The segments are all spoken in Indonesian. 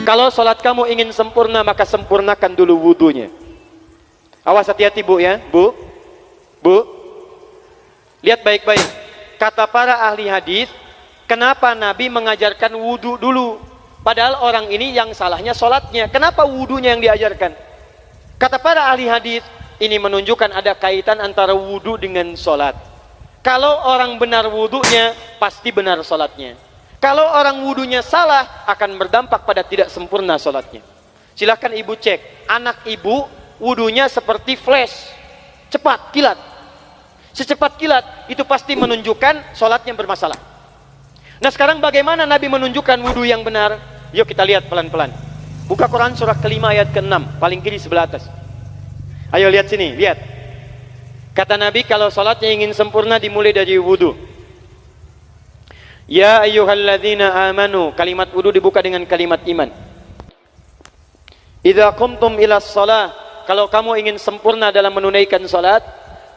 Kalau sholat kamu ingin sempurna, maka sempurnakan dulu wudunya. Awas, hati-hati bu ya, bu. Lihat baik-baik. Kata para ahli hadis, kenapa Nabi mengajarkan wudu dulu? Padahal orang ini yang salahnya sholatnya. Kenapa wudunya yang diajarkan? Kata para ahli hadis, ini menunjukkan ada kaitan antara wudu dengan sholat. Kalau orang benar wudunya, pasti benar sholatnya. Kalau orang wudunya salah, akan berdampak pada tidak sempurna sholatnya. Silahkan ibu cek, anak ibu wudunya seperti flash, cepat, kilat. Secepat kilat, itu pasti menunjukkan sholatnya bermasalah. Nah sekarang bagaimana Nabi menunjukkan wudu yang benar? Yuk kita lihat pelan-pelan. Buka Quran surah kelima ayat ke-6, paling kiri sebelah atas. Ayo lihat sini, lihat. Kata Nabi kalau sholatnya ingin sempurna dimulai dari wudu. Ya ayyuhalladzina amanu, kalimat wudu dibuka dengan kalimat iman. Idza qumtum ilas shalah, kalau kamu ingin sempurna dalam menunaikan salat,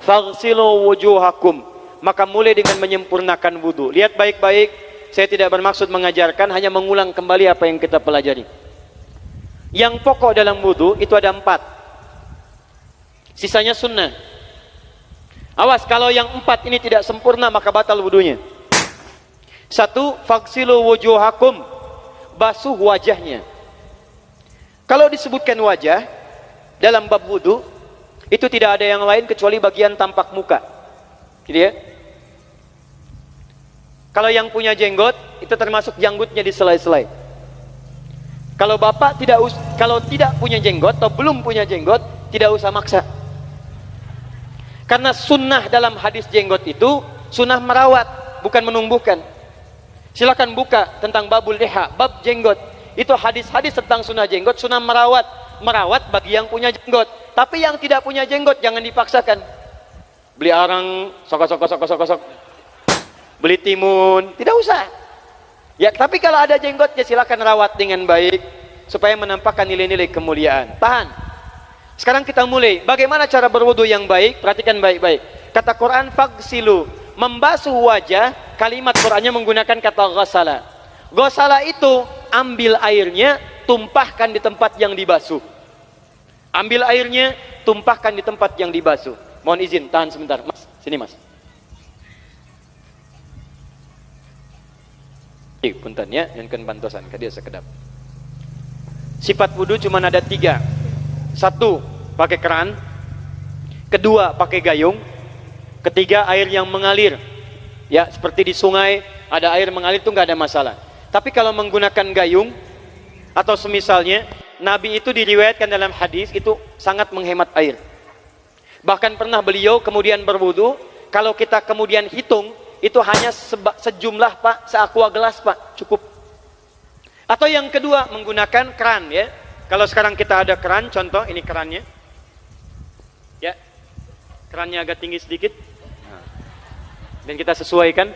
faghsilu wujuhakum, maka mulai dengan menyempurnakan wudu. Lihat baik-baik, saya tidak bermaksud mengajarkan, hanya mengulang kembali apa yang kita pelajari. Yang pokok dalam wudu itu ada 4. Sisanya sunnah. Awas kalau yang 4 ini tidak sempurna maka batal wudunya. 1, faghsilu wujuhakum, basuh wajahnya. Kalau disebutkan wajah dalam bab wudu, itu tidak ada yang lain kecuali bagian tampak muka. Gitu ya. Kalau yang punya jenggot, itu termasuk janggutnya di selai-selai. Kalau bapak kalau tidak punya jenggot atau belum punya jenggot, tidak usah maksa. Karena sunnah dalam hadis jenggot itu sunnah merawat, bukan menumbuhkan. Silakan buka tentang babul liha, bab jenggot. Itu hadis-hadis tentang sunnah jenggot, sunnah merawat bagi yang punya jenggot. Tapi yang tidak punya jenggot jangan dipaksakan. Beli arang, sok. Beli timun, tidak usah. Ya, tapi kalau ada jenggotnya silakan rawat dengan baik supaya menampakkan nilai-nilai kemuliaan. Tahan. Sekarang kita mulai. Bagaimana cara berwudu yang baik? Perhatikan baik-baik. Kata Quran faghsilu, membasuh wajah, kalimat Qurannya menggunakan kata ghasala. Ghasala itu ambil airnya, tumpahkan di tempat yang dibasuh. Ambil airnya, tumpahkan di tempat yang dibasuh. Mohon izin, tahan sebentar. Mas, sini mas. Punten ya, yang kan bantosan, kadia sekedap. Sifat wudu cuma ada 3. 1, pakai keran. 2, pakai gayung. 3, air yang mengalir. Ya, seperti di sungai ada air mengalir itu nggak ada masalah. Tapi kalau menggunakan gayung atau semisalnya, Nabi itu diriwayatkan dalam hadis itu sangat menghemat air. Bahkan pernah beliau kemudian berwudu, kalau kita kemudian hitung itu hanya sejumlah pak, seaqua gelas pak, cukup. Atau yang kedua menggunakan keran ya. Kalau sekarang kita ada keran, contoh ini kerannya. Ya, kerannya agak tinggi sedikit. Dan kita sesuaikan.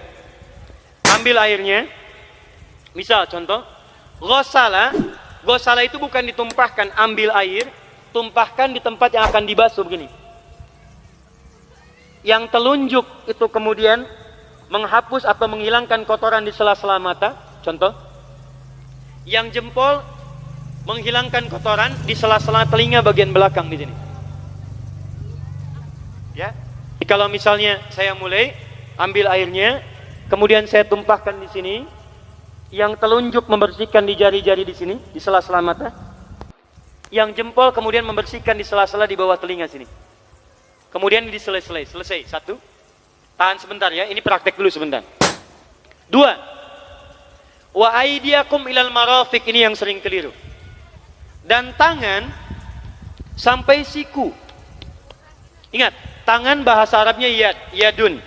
Ambil airnya. Misal contoh, ghasala itu bukan ditumpahkan, ambil air, tumpahkan di tempat yang akan dibasuh begini. Yang telunjuk itu kemudian menghapus atau menghilangkan kotoran di sela-sela mata, contoh. Yang jempol menghilangkan kotoran di sela-sela telinga bagian belakang di sini. Ya. Kalau misalnya saya mulai ambil airnya, kemudian saya tumpahkan di sini, yang telunjuk membersihkan di jari-jari di sini, di sela-sela mata. Yang jempol kemudian membersihkan di sela-sela di bawah telinga sini. Kemudian di selesai. 1. Tahan sebentar ya, ini praktek dulu sebentar. 2. Wa aidiakum ilal marafiq, ini yang sering keliru. Dan tangan sampai siku. Ingat, tangan bahasa Arabnya yadun.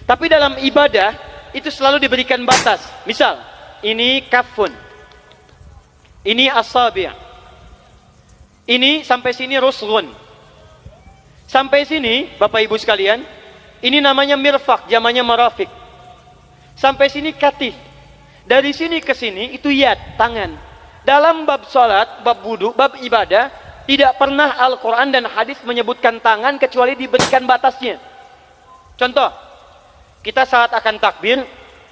Tapi dalam ibadah itu selalu diberikan batas. Misal, ini kafun. Ini asabi'. Ini sampai sini rusghun. Sampai sini, Bapak Ibu sekalian, ini namanya mirfaq, jamannya marafiq. Sampai sini katif. Dari sini ke sini itu yad, tangan. Dalam bab salat, bab wudu, bab ibadah, tidak pernah Al-Quran dan hadis menyebutkan tangan kecuali diberikan batasnya. Contoh, kita saat akan takbir,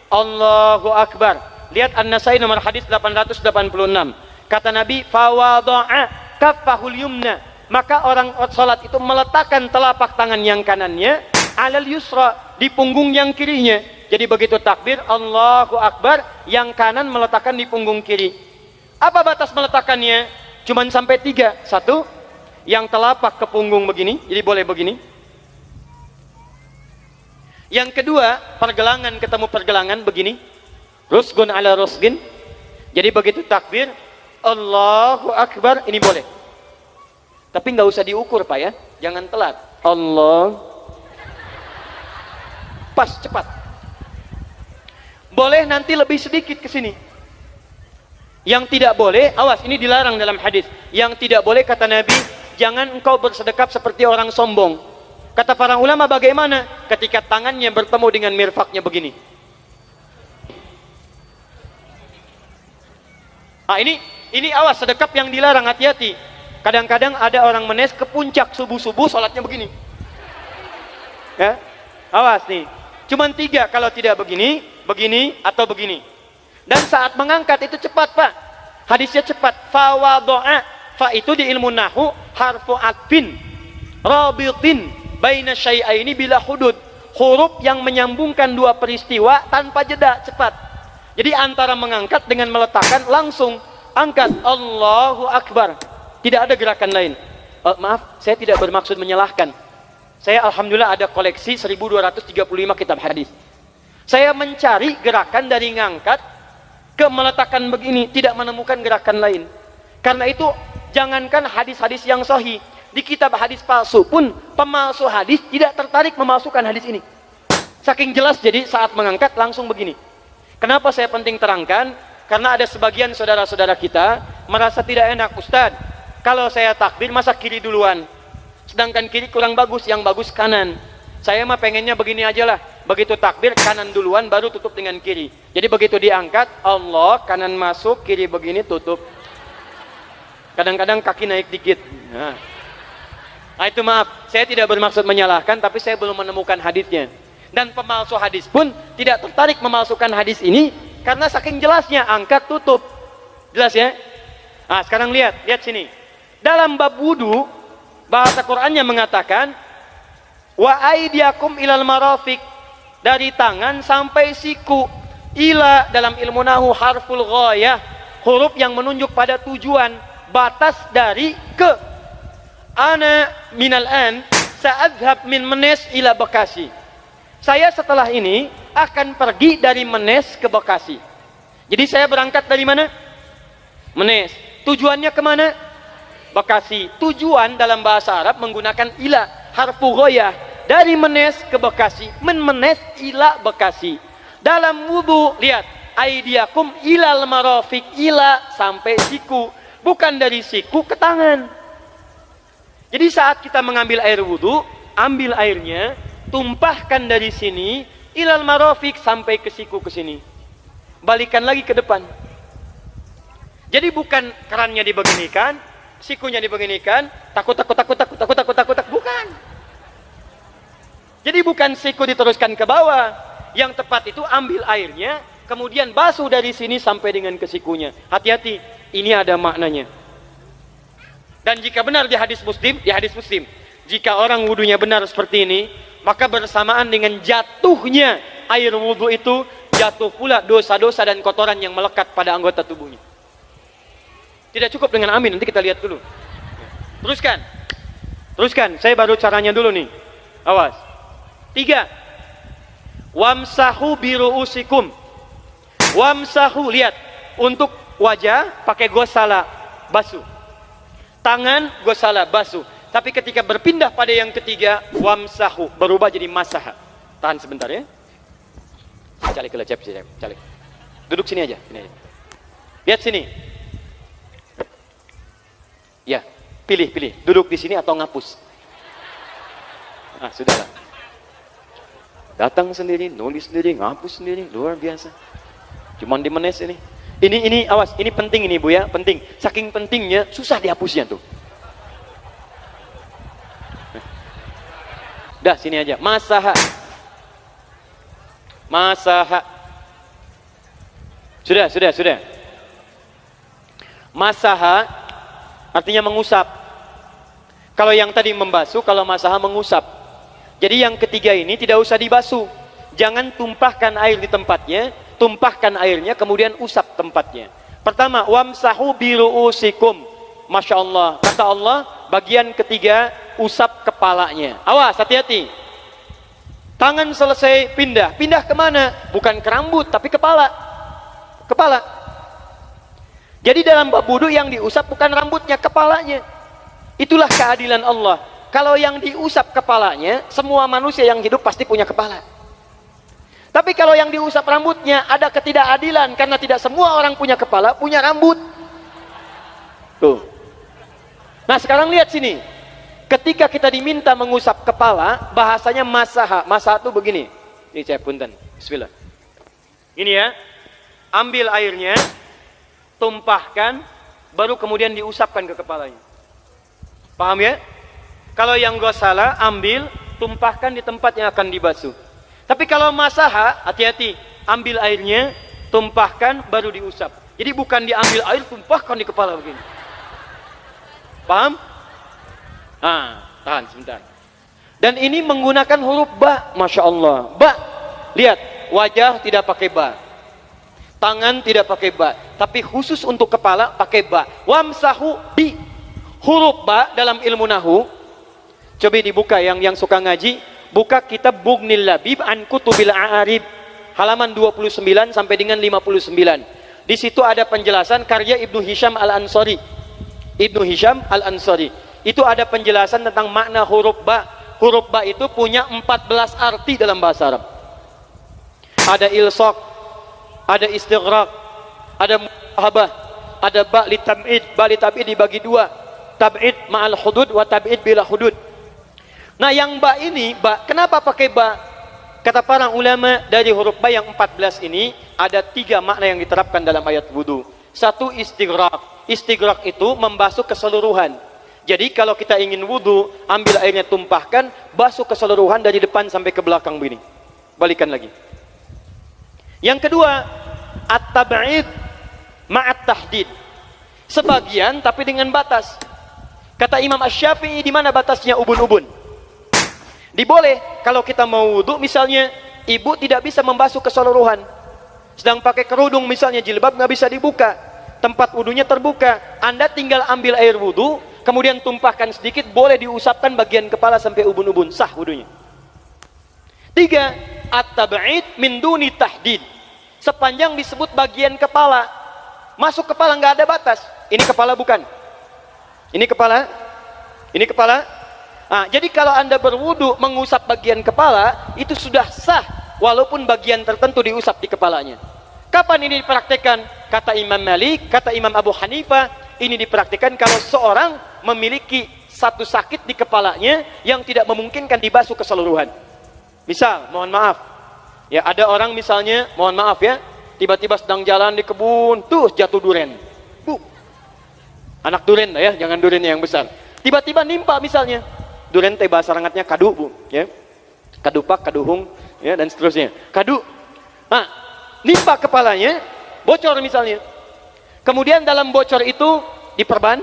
Allahu Akbar. Lihat An-Nasai nomor hadis 886. Kata Nabi, fawadha'a kaffahul yumna. Maka orang salat itu meletakkan telapak tangan yang kanannya alal yusra, di punggung yang kirinya. Jadi begitu takbir Allahu Akbar, yang kanan meletakkan di punggung kiri. Apa batas meletakkannya? Cuman sampai 3. 1, yang telapak ke punggung begini, jadi boleh begini. Yang kedua, pergelangan ketemu pergelangan begini, rusgun ala rusgin. Jadi begitu takbir Allahu Akbar, ini boleh. Tapi nggak usah diukur Pak ya, jangan telat. Allah, pas, cepat. Boleh nanti lebih sedikit ke sini. Yang tidak boleh, awas, ini dilarang dalam hadis. Yang tidak boleh kata Nabi, jangan engkau bersedekap seperti orang sombong. Kata para ulama bagaimana? Ketika tangannya bertemu dengan mirfaknya begini. Ah, ini awas, sedekap yang dilarang, hati-hati. Kadang-kadang ada orang menes ke puncak subuh-subuh sholatnya begini. Ya, awas nih. Cuman 3, kalau tidak begini, begini atau begini. Dan saat mengangkat itu cepat Pak. Hadisnya cepat. Fawadha'a. Fa itu di ilmu nahu harfu atfin rabitin baina syai'aini bila hudud. Huruf yang menyambungkan dua peristiwa tanpa jeda, cepat. Jadi antara mengangkat dengan meletakkan langsung angkat Allahu Akbar. Tidak ada gerakan lain. Maaf, saya tidak bermaksud menyalahkan. Saya alhamdulillah ada koleksi 1235 kitab hadis. Saya mencari gerakan dari ngangkat ke meletakkan begini, tidak menemukan gerakan lain. Karena itu jangankan hadis-hadis yang sahih, di kitab hadis palsu pun pemalsu hadis tidak tertarik memasukkan hadis ini. Saking jelas, jadi saat mengangkat langsung begini. Kenapa saya penting terangkan? Karena ada sebagian saudara-saudara kita merasa tidak enak, Ustadz, kalau saya takbir masa kiri duluan, sedangkan kiri kurang bagus, yang bagus kanan. Saya mah pengennya begini aja lah, begitu takbir kanan duluan baru tutup dengan kiri. Jadi begitu diangkat Allah, kanan masuk, kiri begini tutup. Kadang-kadang kaki naik dikit. Nah itu maaf, saya tidak bermaksud menyalahkan, tapi saya belum menemukan hadisnya. Dan pemalsu hadis pun tidak tertarik memalsukan hadis ini karena saking jelasnya, angkat tutup. Jelas ya? Nah sekarang lihat sini. Dalam bab wudu, bahasa Qur'annya mengatakan wa aidiakum ilal marafiq, dari tangan sampai siku. Ila dalam ilmu nahu harful ghayah, huruf yang menunjuk pada tujuan, batas dari ke. Ana minal an sa'adhab min Menes ila Bekasi. Saya setelah ini akan pergi dari Menes ke Bekasi. Jadi saya berangkat dari mana? Menes. Tujuannya kemana? Bekasi. Tujuan dalam bahasa Arab menggunakan ila, harfu ghayah, dari Menes ke Bekasi. Menes ila Bekasi. Dalam wudu, lihat, aidiakum ilal marafiq, ila sampai siku, bukan dari siku ke tangan. Jadi saat kita mengambil air wudu, ambil airnya, tumpahkan dari sini ilal marafiq sampai ke siku ke sini. Balikan lagi ke depan. Jadi bukan kerannya dibeginikan, sikunya dibeginikan, takut, bukan. Jadi bukan siku diteruskan ke bawah. Yang tepat itu ambil airnya, kemudian basuh dari sini sampai dengan ke sikunya. Hati-hati, ini ada maknanya. Dan jika benar di hadis Muslim, jika orang wudunya benar seperti ini, maka bersamaan dengan jatuhnya air wudu itu, jatuh pula dosa-dosa dan kotoran yang melekat pada anggota tubuhnya. Tidak cukup dengan amin, nanti kita lihat dulu. Teruskan, saya baru caranya dulu nih. Awas. 3. Wamsahu biru'usikum. Wamsahu, lihat, untuk wajah pakai gosala, basuh. Tangan gosala, basuh. Tapi ketika berpindah pada yang ketiga, wamsahu, berubah jadi masaha. Tahan sebentar ya. Calik. Duduk sini aja. Lihat sini. Ya, pilih. Duduk di sini atau ngapus. Sudahlah. Datang sendiri, nulis sendiri, ngapus sendiri, luar biasa. Cuman di Menes ini. Ini awas, ini penting ini Bu ya, penting. Saking pentingnya susah dihapusnya tuh. Dah sini aja. Masaha. Sudah. Masaha artinya mengusap. Kalau yang tadi membasuh, kalau masaha mengusap. Jadi yang ketiga ini tidak usah dibasuh. Jangan tumpahkan air di tempatnya, tumpahkan airnya kemudian usap tempatnya. Pertama, wamsahu biru'usikum. Masya Allah, kata Allah, bagian ketiga usap kepalanya. Awas, hati-hati. Tangan selesai pindah, pindah kemana? Bukan ke rambut, tapi kepala. Kepala. Jadi dalam bab wudu yang diusap bukan rambutnya, kepalanya. Itulah keadilan Allah. Kalau yang diusap kepalanya, semua manusia yang hidup pasti punya kepala. Tapi kalau yang diusap rambutnya, ada ketidakadilan karena tidak semua orang punya kepala, punya rambut. Tuh. Nah sekarang lihat sini. Ketika kita diminta mengusap kepala, bahasanya masaha. Masaha itu begini. Ini saya punten. Bismillah. Ini ya. Ambil airnya, tumpahkan, baru kemudian diusapkan ke kepalanya. Paham ya? Kalau yang gosala, ambil, tumpahkan di tempat yang akan dibasuh. Tapi kalau masaha, hati-hati. Ambil airnya, tumpahkan, baru diusap. Jadi bukan diambil air, tumpahkan di kepala begini. Paham? Nah, tahan sebentar. Dan ini menggunakan huruf ba, Masya Allah. Ba, lihat, wajah tidak pakai ba. Tangan tidak pakai ba, tapi khusus untuk kepala pakai ba. Wamsahu bi. Huruf ba dalam ilmu nahu. Coba dibuka yang suka ngaji, buka kitab Bughnil Labib an Kutubil A'arib halaman 29 sampai dengan 59. Di situ ada penjelasan karya Ibnu Hisham Al-Ansari. Ibnu Hisham Al-Ansari. Itu ada penjelasan tentang makna huruf ba. Huruf ba itu punya 14 arti dalam bahasa Arab. Ada ilsaq, ada istighraq, ada muhabah, ada ba li tab'id. Ba li tab'id dibagi dua, tab'id ma'al hudud wa tab'id bila hudud. Nah yang ba ini, ba, kenapa pakai ba? Kata para ulama, dari huruf ba yang 14 ini ada 3 makna yang diterapkan dalam ayat wudu. Satu, istighraq. Istighraq itu membasuh keseluruhan. Jadi kalau kita ingin wudu, ambil airnya, tumpahkan, basuh keseluruhan dari depan sampai ke belakang begini. Balikan lagi. Yang kedua, at-tab'id ma'at tahdid. Sebagian tapi dengan batas. Kata Imam Asy-Syafi'i, di mana batasnya ubun-ubun? Diboleh kalau kita mau wudu, misalnya ibu tidak bisa membasuh keseluruhan. Sedang pakai kerudung misalnya, jilbab nggak bisa dibuka. Tempat wudunya terbuka. Anda tinggal ambil air wudu, kemudian tumpahkan sedikit, boleh diusapkan bagian kepala sampai ubun-ubun, sah wudunya. 3, at-tab'id min duni tahdid. Sepanjang disebut bagian kepala, masuk kepala nggak ada batas. Ini kepala bukan? Ini kepala? Ini kepala? Nah, jadi kalau Anda berwudu mengusap bagian kepala, itu sudah sah walaupun bagian tertentu diusap di kepalanya. Kapan ini dipraktekkan? Kata Imam Malik, kata Imam Abu Hanifah, ini dipraktikkan kalau seorang memiliki satu sakit di kepalanya yang tidak memungkinkan dibasuh keseluruhan. Misal, mohon maaf, ya ada orang misalnya, mohon maaf ya, tiba-tiba sedang jalan di kebun, tuh jatuh duren. Anak duren ya, jangan duren yang besar. Tiba-tiba nimpa misalnya, duren teh bahasa rangatnya kadu, Bu, ya. Kadupak, kaduhung, ya, dan seterusnya. Kadu. Nah, nimpa kepalanya, bocor misalnya. Kemudian dalam bocor itu diperban,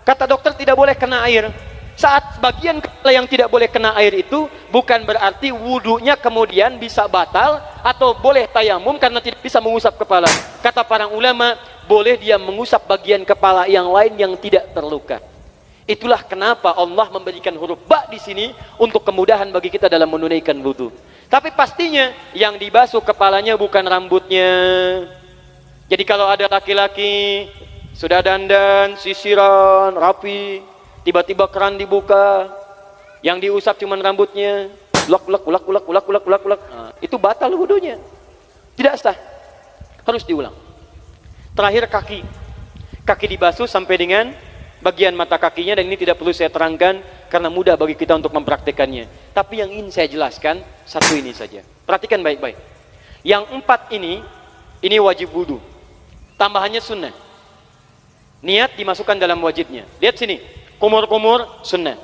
kata dokter tidak boleh kena air. Saat bagian kepala yang tidak boleh kena air itu bukan berarti wudunya kemudian bisa batal atau boleh tayamum karena tidak bisa mengusap kepala. Kata para ulama, boleh dia mengusap bagian kepala yang lain yang tidak terluka. Itulah kenapa Allah memberikan huruf ba di sini untuk kemudahan bagi kita dalam menunaikan wudu. Tapi pastinya yang dibasuh kepalanya bukan rambutnya. Jadi kalau ada laki-laki sudah dandan, sisiran, rapi, tiba-tiba keran dibuka, yang diusap cuma rambutnya, ulak. Nah, itu batal wudunya. Tidak sah. Harus diulang. Terakhir kaki. Kaki dibasuh sampai dengan bagian mata kakinya, dan ini tidak perlu saya terangkan karena mudah bagi kita untuk mempraktekannya. Tapi yang ingin saya jelaskan satu ini saja. Perhatikan baik-baik. Yang 4 ini wajib wudu. Tambahannya sunnah. Niat dimasukkan dalam wajibnya. Lihat sini. Kumur-kumur sunnah.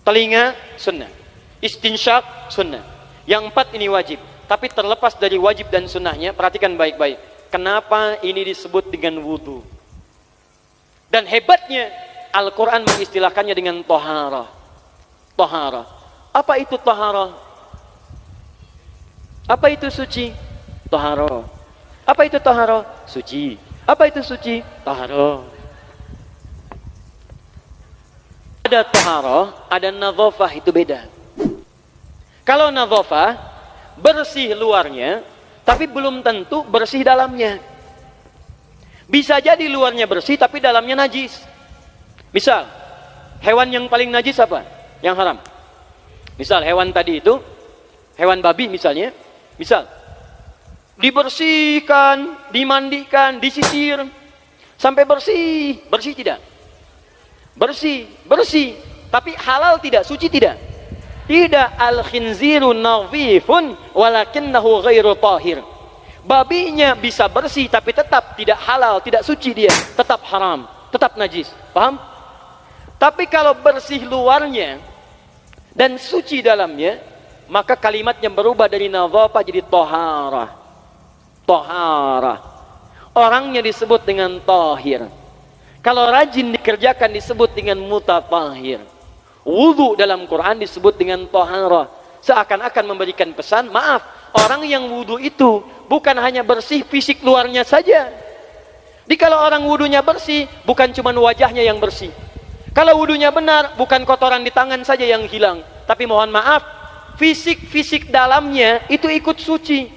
Telinga sunnah. Istinsyak sunnah. Yang 4 ini wajib. Tapi terlepas dari wajib dan sunnahnya, perhatikan baik-baik. Kenapa ini disebut dengan wudu? Dan hebatnya Al-Quran mengistilahkannya dengan toharah. Toharah. Apa itu toharah? Apa itu suci? Toharah. Apa itu toharah? Suci. Apa itu suci? Toharah. Ada toharah, ada nadhafah, itu beda. Kalau nadhafah, bersih luarnya, tapi belum tentu bersih dalamnya. Bisa jadi luarnya bersih, tapi dalamnya najis. Misal, hewan yang paling najis apa? Yang haram. Misal, hewan tadi itu, hewan babi misalnya, misal, dibersihkan, dimandikan, disisir, sampai bersih. Bersih tidak? Bersih, bersih. Tapi halal tidak? Suci tidak? Tidak. Al-khinziru nadhifun walakinnahu ghairu tahir. Babinya bisa bersih tapi tetap tidak halal, tidak suci dia, tetap haram, tetap najis. Paham? Tapi kalau bersih luarnya dan suci dalamnya, maka kalimatnya berubah dari nadhafah jadi toharah. Toharah. Orangnya disebut dengan tahir. Kalau rajin dikerjakan disebut dengan mutatahhir. Wudu dalam Quran disebut dengan taharah. Seakan-akan memberikan pesan, maaf, orang yang wudu itu bukan hanya bersih fisik luarnya saja. Jadi kalau orang wudunya bersih, bukan cuma wajahnya yang bersih. Kalau wudunya benar, bukan kotoran di tangan saja yang hilang. Tapi mohon maaf, fisik dalamnya itu ikut suci.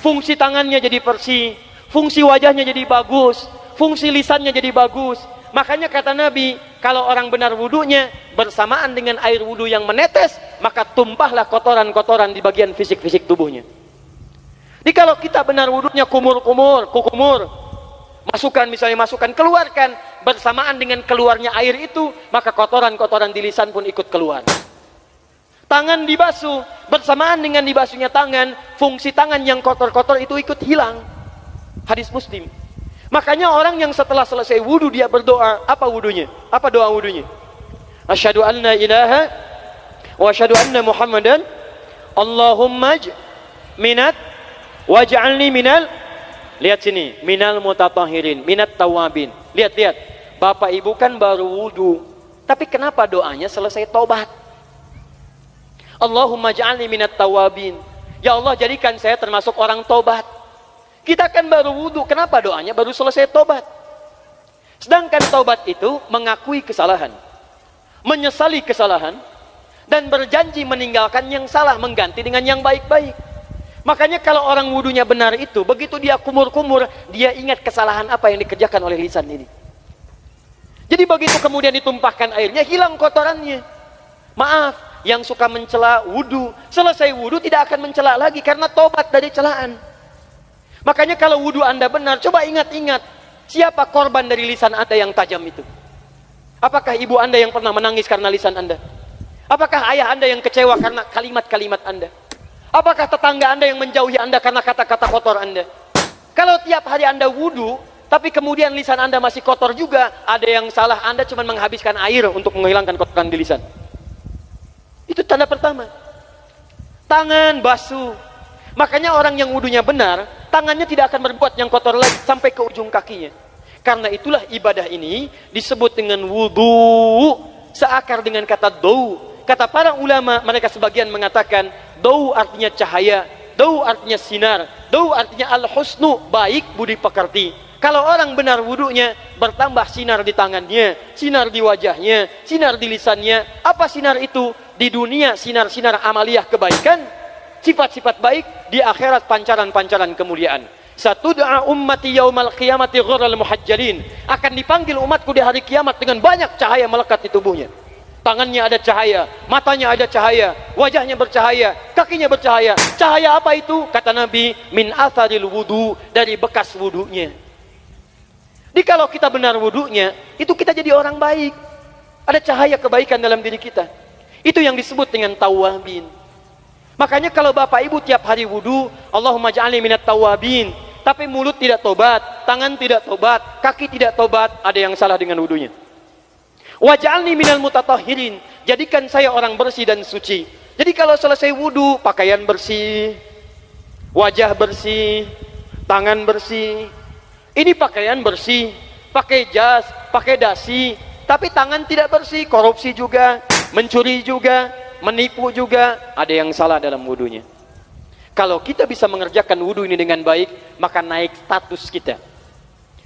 Fungsi tangannya jadi bersih, fungsi wajahnya jadi bagus, fungsi lisannya jadi bagus. Makanya kata Nabi, kalau orang benar wudunya bersamaan dengan air wudu yang menetes, maka tumpahlah kotoran-kotoran di bagian fisik-fisik tubuhnya. Jadi kalau kita benar wudunya kumur-kumur, kukumur, masukkan misalnya masukkan, keluarkan, bersamaan dengan keluarnya air itu, maka kotoran-kotoran di lisan pun ikut keluar. Tangan dibasuh, bersamaan dengan dibasuhnya tangan, fungsi tangan yang kotor-kotor itu ikut hilang. Hadis Muslim. Makanya orang yang setelah selesai wudu dia berdoa, apa wudunya? Apa doa wudunya? Asyhadu an la ilaha wa asyhadu anna Muhammadan Allahumma minat waj'alni minal, lihat sini, minal mutatahhirin, minat tawabin. Lihat. Bapak Ibu kan baru wudu, tapi kenapa doanya selesai tobat? Allahumma ja'alni minat tawabin. Ya Allah, jadikan saya termasuk orang tobat. Kita kan baru wudu, kenapa doanya baru selesai tobat? Sedangkan tobat itu mengakui kesalahan, menyesali kesalahan, dan berjanji meninggalkan yang salah, mengganti dengan yang baik-baik. Makanya kalau orang wudunya benar itu, begitu dia kumur-kumur, dia ingat kesalahan apa yang dikerjakan oleh lisan ini. Jadi begitu kemudian ditumpahkan airnya, hilang kotorannya. Maaf, yang suka mencela wudu, selesai wudu tidak akan mencela lagi karena tobat dari celaan. Makanya kalau wudu Anda benar, coba ingat-ingat, siapa korban dari lisan Anda yang tajam itu? Apakah ibu Anda yang pernah menangis karena lisan Anda? Apakah ayah Anda yang kecewa karena kalimat-kalimat Anda? Apakah tetangga Anda yang menjauhi Anda karena kata-kata kotor Anda? Kalau tiap hari Anda wudu, tapi kemudian lisan Anda masih kotor juga, ada yang salah, Anda cuma menghabiskan air untuk menghilangkan kotoran di lisan. Itu tanda pertama. Tangan basuh. Makanya orang yang wudunya benar, tangannya tidak akan berbuat yang kotor lagi sampai ke ujung kakinya. Karena itulah ibadah ini disebut dengan wudu, seakar dengan kata dau. Kata para ulama, mereka sebagian mengatakan dau artinya cahaya, dau artinya sinar, dau artinya al-husnu, baik budi pekerti. Kalau orang benar wudunya, bertambah sinar di tangannya, sinar di wajahnya, sinar di lisannya. Apa sinar itu? Di dunia sinar-sinar amaliyah kebaikan, sifat-sifat baik, di akhirat pancaran-pancaran kemuliaan. Satud'a ummati yaumal qiyamati ghurral muhajjalin. Akan dipanggil umatku di hari kiamat dengan banyak cahaya melekat di tubuhnya. Tangannya ada cahaya, matanya ada cahaya, wajahnya bercahaya, kakinya bercahaya. Cahaya apa itu? Kata Nabi, min atharil wudu, dari bekas wudunya. Jadi kalau kita benar wudunya, itu kita jadi orang baik. Ada cahaya kebaikan dalam diri kita. Itu yang disebut dengan tawabin. Makanya kalau bapak ibu tiap hari wudu, Allahumma ja'alni minat tawabin, tapi mulut tidak tobat, tangan tidak tobat, kaki tidak tobat, ada yang salah dengan wudunya. Waj'alni minal mutatahhirin, jadikan saya orang bersih dan suci. Jadi kalau selesai wudu, pakaian bersih, wajah bersih, tangan bersih. Ini pakaian bersih, pakai jas, pakai dasi, tapi tangan tidak bersih, korupsi juga, mencuri juga, menipu juga, ada yang salah dalam wudunya. Kalau kita bisa mengerjakan wudu ini dengan baik, maka naik status kita.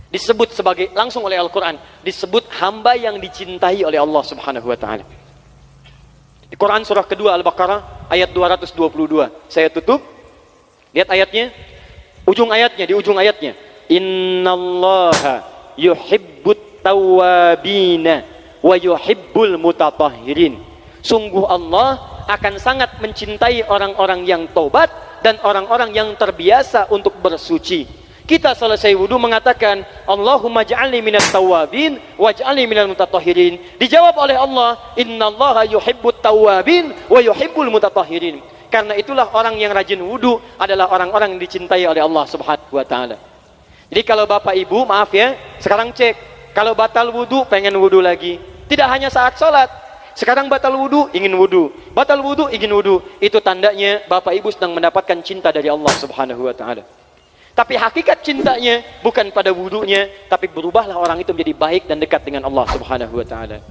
Disebut sebagai, langsung oleh Al-Quran, disebut hamba yang dicintai oleh Allah subhanahu wa ta'ala. Di Quran surah kedua Al-Baqarah ayat 222. Saya tutup. Lihat ayatnya. Di ujung ayatnya. Innallaha yuhibbut tawwabina wa yuhibbul mutatahhirin. Sungguh Allah akan sangat mencintai orang-orang yang taubat dan orang-orang yang terbiasa untuk bersuci. Kita selesai wudu mengatakan, Allahumma ja'alni minat tawabin waj'alni minal mutatahhirin. Dijawab oleh Allah, innallaha yuhibbut tawabin wa yuhibbul mutatahhirin. Karena itulah orang yang rajin wudu adalah orang-orang yang dicintai oleh Allah subhanahu wa ta'ala. Jadi kalau bapak ibu, maaf ya, sekarang cek, kalau batal wudu pengen wudu lagi. Tidak hanya saat sholat, sekarang batal wudu ingin wudu, batal wudu ingin wudu. Itu tandanya bapak ibu sedang mendapatkan cinta dari Allah subhanahu wa ta'ala. Tapi hakikat cintanya bukan pada wudunya, tapi berubahlah orang itu menjadi baik dan dekat dengan Allah subhanahu wa ta'ala.